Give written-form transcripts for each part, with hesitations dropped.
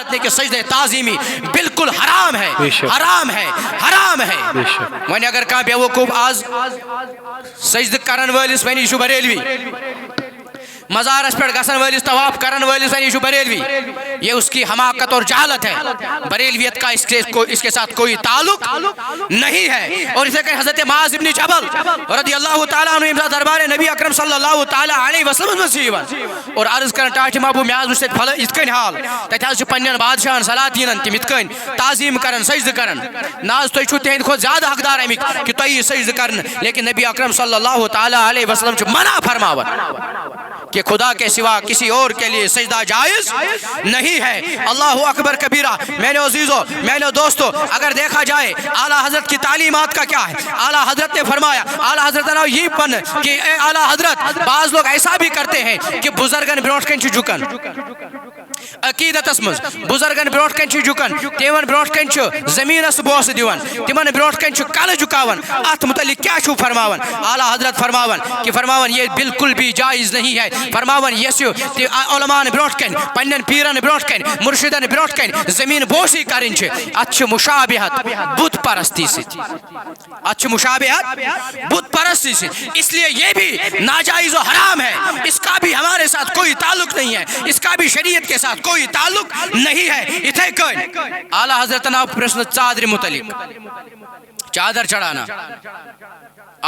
حضرت نے کہ سجدہ تعظیمی بالکل حرام ہے، حرام ہے، حرام ہے. وۄنۍ اگر کانٛہہ بیوقوٗف آز سجدٕ کرن وٲلِس وَنہِ یہِ چھُ بریلوی، مزارس پر گسن والس طواف کرن والس یہ بریلوی، یہ اس کی حماقت اور جہالت ہے. بریلویت کا اس کے ساتھ کوئی تعلق نہیں ہے. اور اسے کہ حضرت معاذ بن جبل رضی اللہ تعالیٰ عنہ امزا دربار نبی اکرم صلی اللہ تعالیٰ علیہ وسلم مسیحان اور عرض کرن ٹاٹھ محبوب میاز وچھ تت پھل ات کن حال تت حظ پنن بادشاہن سلاطینن تم ات کن تعظیم کرن سجدہ کرن. ناز تُہۍ چھو تہند کھۄتہٕ زیادٕ حقدار امیک کہ تُہۍ یہِ سجدہ کرن، لیکن نبی اکرم صلی اللہ تعالیٰ علیہ وسلم چھُ منع فرماون کہ خدا کے سوا کسی اور کے لیے سجدہ جائز نہیں ہے. اللہ اکبر کبیرہ. میرے عزیزو، میرے دوستو، اگر دیکھا جائے اعلیٰ حضرت کی تعلیمات کا کیا ہے. اعلیٰ حضرت نے فرمایا، اعلیٰ حضرت نے یہ پن کہ اے اعلیٰ حضرت بعض لوگ ایسا بھی کرتے ہیں کہ بزرگن برونٹ کن جھکن عقیدتس مز، بزرگن برونٹ کن جھکن، تمن برونٹ کن زمینس بوس دیوان، تمن برونٹ کن کل جھکاون. ات متعلق کیا چھو فرماون؟ اعلیٰ حضرت فرماون کہ فرماون یہ بالکل بھی جائز نہیں ہے. فرماون یسو علماء برونٹ کن، پنن پیرن برونٹ کن، مرشدن برونٹ کن زمین بوسی کرن چھ. ات مشابہت بت پرستی سے، ات مشابہت بت پرستی سے. اس لیے یہ بھی ناجائز و حرام ہے، اس کا بھی ہمارے ساتھ کوئی تعلق نہیں ہے، اس کا بھی شریعت کے ساتھ کوئی تعلق نہیں ہے. اتھے کن اعلیٰ حضرت نے پرشن چادر متعلق، چادر چڑھانا.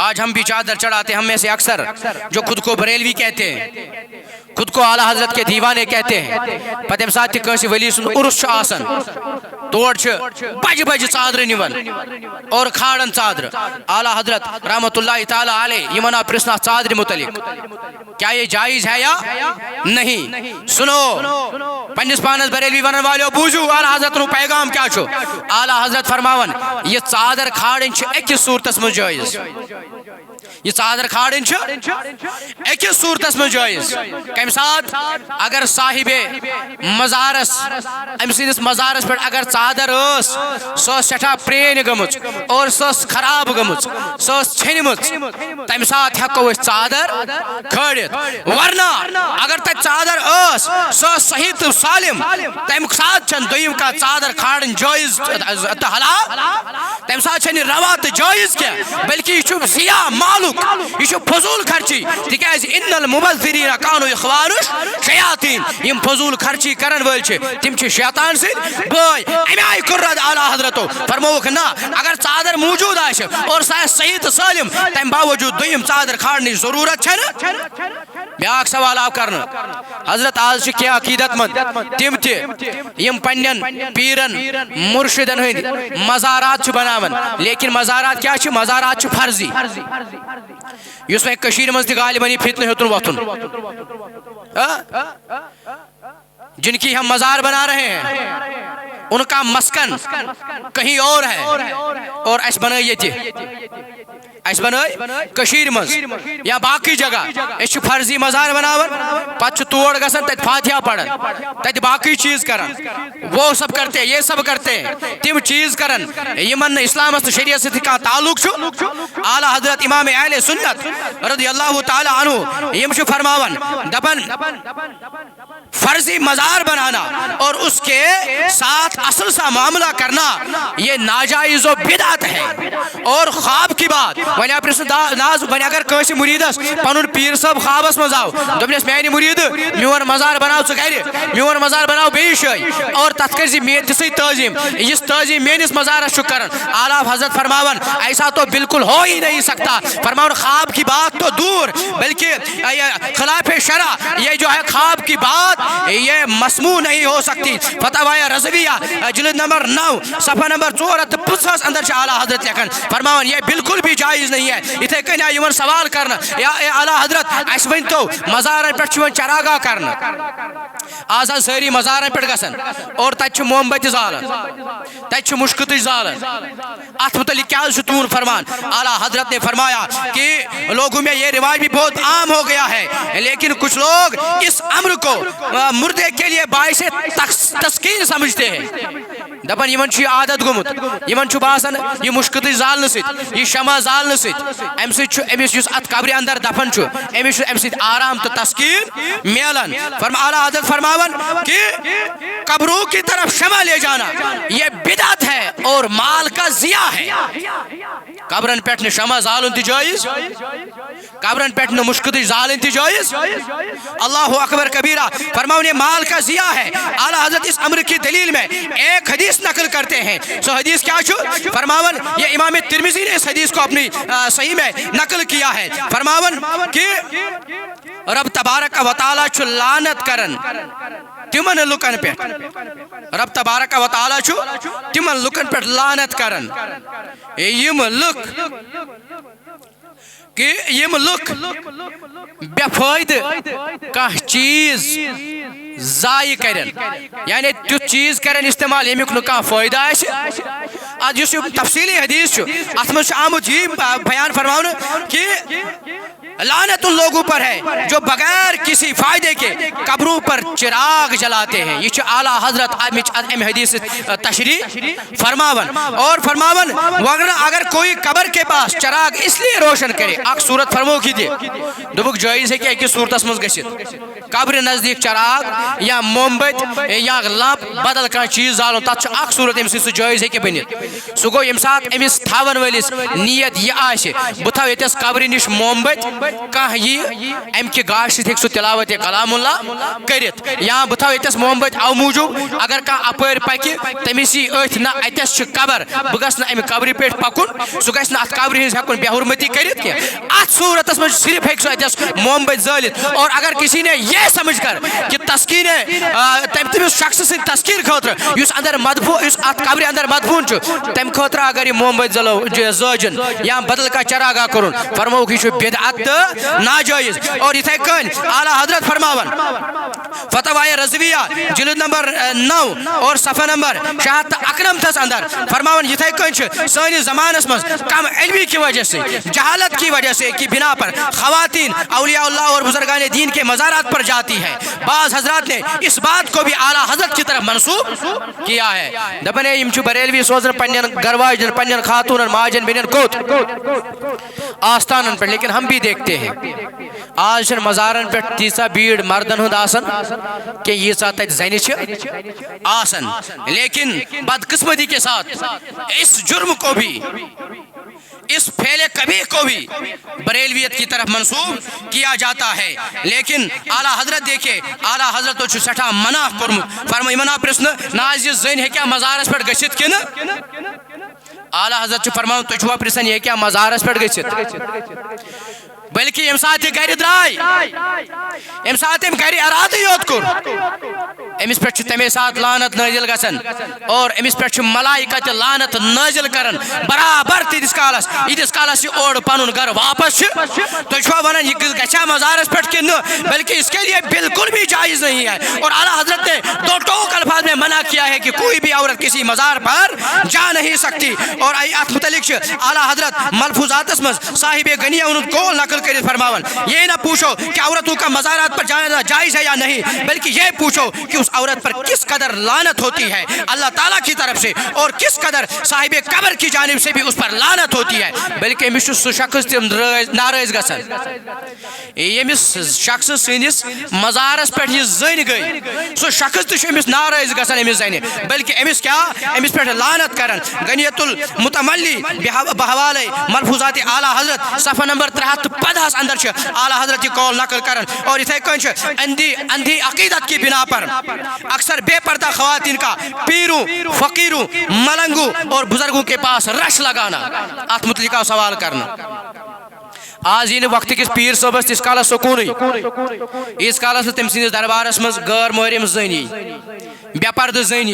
آج ہم بھی چادر چڑھاتے ہیں. ہم میں سے اکثر جو خود کو بریلوی کہتے ہیں، خود کو اعلیٰ حضرت کے دیوانے کہتے ہیں، پتہ ساتھ تہ کٲنٛسہِ ولی سُنٛد عرس چھُ آسان، تور چھِ بجہِ بجہِ ژادرٕ نِوان اور کھالان ژادرٕ. اعلیٰ حضرت رحمۃ اللہ تعالیٰ علیہ یمن آو پرژھنہٕ ژادرِ متعلق کیا یہ جائز ہے یا نہیں. سنو پنس پانس بریلوی ونن والو، بوزو اعلیٰ حضرت نو پیغام کیا چھو. اعلیٰ حضرت فرماون یہ ژادر کھالٕنۍ چھِ أکِس صورتس منٛز جٲیز. یہ ژادر کھالٕنۍ چھِ أکِس صورتس منٛز جٲیز. کمہِ ساتہٕ؟ اگر صاحب مزارس أمۍ سٕنٛدِس مزارس پٮ۪ٹھ اگر ژادر ٲس، سۄ ٲس سٮ۪ٹھاہ پرٛٲنۍ گٔمٕژ اور سۄ ٲس خراب گٔمٕژ، سۄ ٲس ژھیٚنمٕژ، تمہِ ساتہٕ ہٮ۪کو أسۍ ژادر کھٲلِتھ. ورنہ اگر تتہِ ژادر ٲس، سۄ ٲس صحیح تہٕ سالم، تمہِ ساتہٕ چھنہٕ دوٚیِم کانٛہہ ژادر کھالٕنۍ جٲیز تہٕ حلال. تمہِ ساتہٕ چھنہٕ یہِ روا تہٕ جٲیز کینٛہہ، بلکہ یہ چھُ ضیاع مالُک، یہ چھُ فضوٗل خرچی. تِکیٛازِ اِنَّ الْمُبَذِّرِیٖنَ کانُوا اِخْوَانَ الشَّیاطیٖن. یم فضوٗل خرچی کرن وٲلۍ چھِ تِم چھِ شیطان سٕنٛدۍ بٲے. اَمہِ آیہِ کوٚر رد اعلیٰ حضرتو، فرمووُکھ نہ اگر ژادر موٗجوٗد آسہِ اور سۄ آسہِ صحیح تہٕ سٲلِم، تمہِ باوجوٗد دوٚیِم ژادر کھالنٕچ ضروٗرت چھنہٕ. بیاکھ سوال آو کرنہٕ، حضرت آز چھِ کینٛہہ عقیدت مند تِم تہِ یم پننٮ۪ن پیٖرن مرشدن ہٕنٛدۍ مزارات چھِ بناوان، لیکن مزارات کیا چھِ؟ مزارات چھِ فرضی. یُس وۄنۍ کٔشیٖرِ منٛز تہِ غالباً یہِ فتنہٕ ہیوٚتُن وۄتھُن، جن کی ہم مزار بنا رہے ہیں ان کا مسکن کہیں اور ہے اور اس بنائی یہ اس بنائی کشیر مز یا باقی جگہ اس فرضی مزار بناون پتہ توڑ گسن تت فاتحہ پڑھن تت باقی چیز کرن وہ سب کرتے یہ سب کرتے تم چیز کرن یمن اسلام است شریعت سے کا تعلق چھو. اعلی حضرت امام اہل سنت رضی اللہ تعالی عنہ یم چھو فرماون دپن فرضی مزار بنانا اور اس کے ساتھ اصل سا معاملہ کرنا یہ ناجائز و بدعت ہے. اور خواب کی بات ونی ناز ونی اگر کنس مریدس پنن پیر صاحب خوابس مز آو دپنس میانہ مرید میون مزار بناو ژٕ گرِ میون مزار بناو بیٚیہِ جایہِ اور تتھ کر مےٚ دِژٕے تعظیم یس تعظیم میٲنِس مزارس چھُ کران. اعلیٰ حضرت فرماون ایسا تو بالکل ہو ہی نہیں سکتا. فرماون خواب کی بات تو دور بلکہ خلاف شرع یہ جو ہے خواب کی بات یہ مسموع نہیں ہو سکتی. فتاوی رضویہ جلد نمبر 9 صفحہ نمبر 450 اندر اعلیٰ حضرت لکھن فرماون یہ بالکل بھی جائز نہیں ہے. اتھے کن یمن سوال کرنا یا اعلیٰ حضرت اس ون تو مزارن پہ چراگاہ کرنا آز ساری مزارن پہ گسن اور تت موم بتی زالن تت مشکتش زالن ات متعلق کیا تون فرمان. اعلیٰ حضرت نے فرمایا کہ لوگوں میں یہ رواج بھی بہت عام ہو گیا ہے لیکن کچھ لوگ اس امر کو مردے کے لیے باعث تسکین سمجھتے ہیں. دپان یمن چھ عادت گومت یمن چھ باسان یہ مشکت زالن سۭتۍ یہ شمع زالن سۭتۍ امہ سۭتۍ چھ أمس یُس اتھ قبرِ اندر دفن چھ أمس چھ امہ سۭتۍ آرام تو تسکین میلان اعلیٰ حضرت فرماون کہ قبروں کی طرف شمع لے جانا یہ بدعت ہے اور مال کا ضیاع ہے قبرن پہ شمع زالن تہ جائز قبرن پہ مشکت زالن تہ جائز اللہ اکبر کبیرہ فرماؤں یہ مال کا ضیاع ہے اعلیٰ حضرت اس امر کی دلیل میں ایک حدیث نقل کرتے ہیں سو حدیث کیا چھو فرماون یہ امام ترمذی نے اس حدیث کو اپنی صحیح میں نقل کیا ہے فرماون کہ رب تبارک و تعالی چھو لعنت کرن تمن لکن پہ رب تبارک و تعالی چھو تمن لکن پہ لعنت کرن یم لک کہ یم لک بے فائدہ کانٛہہ چیز ضائع کرن یعنی تیُتھ چیز کرن استعمال یمیُک نہٕ کانٛہہ فٲیدٕ آسہِ اد یُس یہِ تفصیلی حدیث چھُ اتھ منٛز چھُ آمُت یہِ بیان فرماونہٕ کہ لعنت ان لوگوں پر ہے جو بغیر کسی فائدے کے قبروں پر چراغ جلاتے ہیں یہ اعلیٰ حضرت ام حدیث تشریح فرماون اور فرماون اگر کوئی قبر کے پاس چراغ اس لیے روشن کرے اک صورت فرمو کی دے دوبک جائز ہے کہ ایک صورت مز گژھِتھ قبر نزدیک چراغ یا موم بت یا لمپ بدل کانٛہہ چیز زالن تتھ اک صورت ام سۭتۍ سُہ جائز ہے کہ بنتھ سُہ گوٚو ییٚمہِ ساتہٕ أمِس تھاون وٲلِس نیت یہِ آسہِ بہٕ تھاو ییٚتٮ۪س قبرِ نِش موم بت کانٛہہ یی امہِ کہِ گاش سۭتۍ ہیٚکہِ سُہ تلاوت کلام اللہ کٔرِتھ یا بہٕ تھاو ییٚتٮ۪س موم بت او موٗجوٗب اگر کانٛہہ اپٲرۍ پکہِ تٔمِس یی أتھۍ نہ اتٮ۪س چھِ قبر بہٕ گژھٕ نہٕ امہِ قبرِ پٮ۪ٹھ پکُن سُہ گژھِ نہٕ اتھ قبرِ ہٕنٛز ہٮ۪کُن بے حرمتی کٔرِتھ کینٛہہ اتھ صورتس منٛز صرف ہیٚکہِ سُہ اتٮ۪س موم بت زٲلِتھ اور اگر کسی نے یہ سمجھ کر کہ تسکین تمس شخص سٕنٛدِ تسکیٖر خٲطرٕ یُس اندر مدفوٗن یُس اتھ قبرِ اندر مدفوٗن چھُ تمہِ خٲطرٕ اگر یہِ موم بت زٲجن یا بدل کانٛہہ چراغا کوٚرُن فرمووُکھ یہِ چھُ بدعت تہٕ ناجٲیز اور یِتھے کٔنۍ اعلیٰ حضرت فرماون فتاوائے رضویہ جلد نمبر 9 اور صفحہ نمبر 691 اندر فرماون یِتھے کٔنۍ چھُ سٲنِس زمانس منٛز کم علمی کی وجہ سے جہالت کی وجہ سے کی بنا پر خواتین اولیاء اللہ اور بزرگان دین کے مزارات پر جاتی ہے بعض حضرات نے اس بات کو بھی اعلیٰ حضرت کی طرف منسوب کیا ہے دپن یم چھُ بریلوی سوزن پنن گھر واجن پنن خاتونن ماجن بینن کوت آستانن پر لیکن ہم بھی دیکھتے ہیں آج چھن مزارن پہ تیسا بھیڑ مردن ہند آسن کہ یہ ساتھ زنی چھ آسن لیکن بدقسمتی کے ساتھ اس جرم کو بھی اس پھیلے کبھی کو بھی بریلویت کی طرف منسوب کیا جاتا ہے لیکن اعلیٰ حضرت دیکھے اعلیٰ حضرت تو سٹھا منع کورمت فرمائی منع پرسن ناز یہ زن ہے کیا مزارس پہ گژھِتھ کن اعلیٰ حضرت فرماؤں تو چھوا پرسن یہ کیا مزارس پہ گژھِتھ بلکہ یم ساتھ گھر درائے یم ساتھ گھر ارادہ یوت کور امس پہ تمے ساتھ لعنت نازل گژھان اور امس پہ ملائکہ لعنت نازل کران برابر تیتس کالس یہ اور پن گھر واپس تھی ونان یہ گھا مزارس پہ کن بلکہ اس کے لیے بالکل بھی جائز نہیں ہے اور اعلیٰ حضرت نے دو ٹوک الفاظ میں منع کیا ہے کہ کوئی بھی عورت کسی مزار پر جا نہیں سکتی اور ات متعلق اعلیٰ حضرت ملفوظات مز صاحب غنیہ ان کو نقل کر فرماون یہ نہ پوچھو کہ عورتوں کا مزارات پر جانا جائز ہے یا نہیں بلکہ یہ پوچھو کہ اس عورت پر کس قدر لعنت ہوتی ہے اللہ تعالیٰ کی طرف سے اور کس قدر صاحب قبر کی جانب سے بھی اس پر لعنت ہوتی ہے بلکہ امس سہ شخص تم ناراض گژھان یمس شخص سندس مزارس پہ یہ زن گئی سہ شخص تہ امس ناراض گژھان امس زنہ بلکہ امس کیا امس پہ لعنت کران غنیت المتملی بحوالے ملفوظات اعلیٰ حضرت صفحہ نمبر 315 اندر اعلیٰ حضرت کی قول نقل کرن اور اتھے کن اندھی عقیدت کی بنا پر اکثر بے پردہ خواتین کا پیروں فقیروں ملنگوں اور بزرگوں کے پاس رش لگانا ات متعلق سوال کرنا آج یہ وقت کس پیر صبس تس کالس سکون اس کالس تم سندس دربارس مز غیر محرم زنی بے پردہ زنی